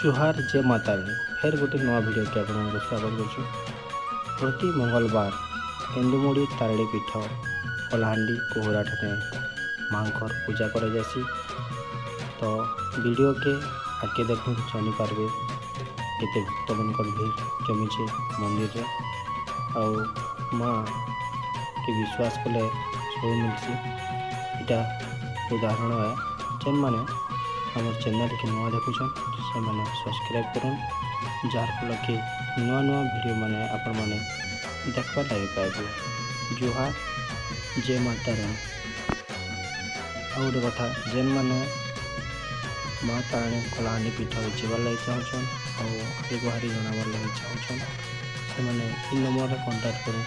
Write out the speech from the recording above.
जुहार जय माता रानी फिर गोटे नुआ भिडियो के आपको स्वागत कर प्रति मंगलवार केन्दुमुड़ी तारड़ी पीठ कलाहांडी कोहरा ठाने माँ पूजा कर जासी। तो वीडियो के आगे देखो जानी पार्बे केते भक्त मन भीड़ जमीचे मंदिर आउ माँ के विश्वास कले सब मिलसी। इटा उदाहरण है जेन माने आम चैनल के नुआ देखुन से मैंने सब्सक्राइब करूँ जार फल कि नुआ नुआ वीडियो माने आपण माने देखवा लगे पाए। जुहार जय माता रानी। आ गोटे कथा जेन माने माँ तारणी कलाहांडी पीठ जीवार लगे चाहून आगे गुहारी जनावर लगे चाहून से मैंने इन नंबर कांटेक्ट करूँ।